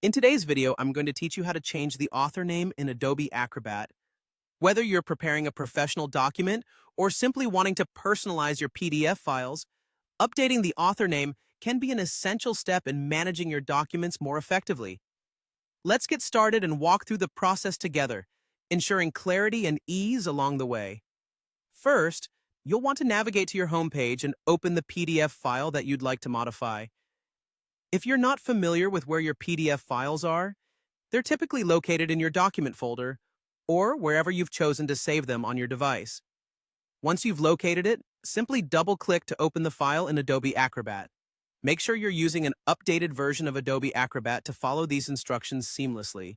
In today's video, I'm going to teach you how to change the author name in Adobe Acrobat. Whether you're preparing a professional document or simply wanting to personalize your PDF files, updating the author name can be an essential step in managing your documents more effectively. Let's get started and walk through the process together, ensuring clarity and ease along the way. First, you'll want to navigate to your homepage and open the PDF file that you'd like to modify. If you're not familiar with where your PDF files are, they're typically located in your document folder or wherever you've chosen to save them on your device. Once you've located it, simply double-click to open the file in Adobe Acrobat. Make sure you're using an updated version of Adobe Acrobat to follow these instructions seamlessly.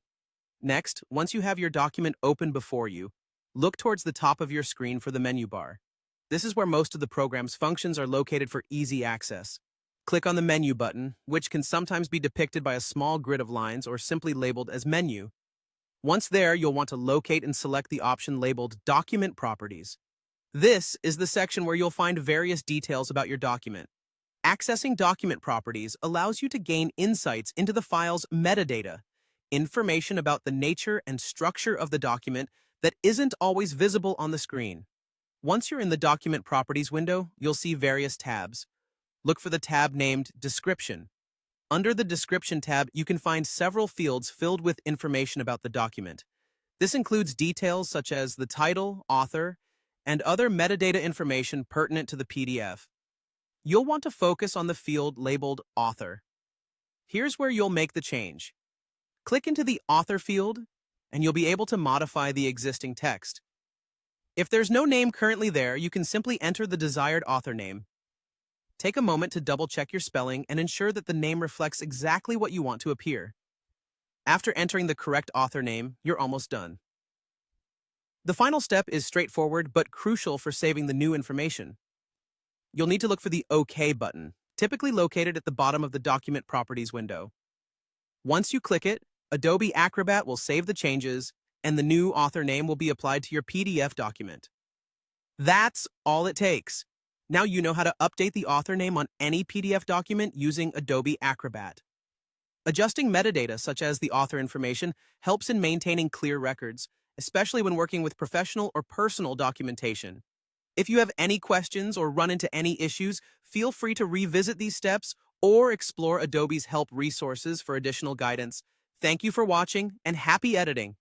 Next, once you have your document open before you, look towards the top of your screen for the menu bar. This is where most of the program's functions are located for easy access. Click on the Menu button, which can sometimes be depicted by a small grid of lines or simply labeled as Menu. Once there, you'll want to locate and select the option labeled Document Properties. This is the section where you'll find various details about your document. Accessing document properties allows you to gain insights into the file's metadata, information about the nature and structure of the document that isn't always visible on the screen. Once you're in the Document Properties window, you'll see various tabs. Look for the tab named Description. Under the Description tab, you can find several fields filled with information about the document. This includes details such as the title, author, and other metadata information pertinent to the PDF. You'll want to focus on the field labeled Author. Here's where you'll make the change. Click into the Author field, and you'll be able to modify the existing text. If there's no name currently there, you can simply enter the desired author name. Take a moment to double-check your spelling and ensure that the name reflects exactly what you want to appear. After entering the correct author name, you're almost done. The final step is straightforward but crucial for saving the new information. You'll need to look for the OK button, typically located at the bottom of the Document Properties window. Once you click it, Adobe Acrobat will save the changes, and the new author name will be applied to your PDF document. That's all it takes. Now you know how to update the author name on any PDF document using Adobe Acrobat. Adjusting metadata, such as the author information, helps in maintaining clear records, especially when working with professional or personal documentation. If you have any questions or run into any issues, feel free to revisit these steps or explore Adobe's help resources for additional guidance. Thank you for watching, and happy editing!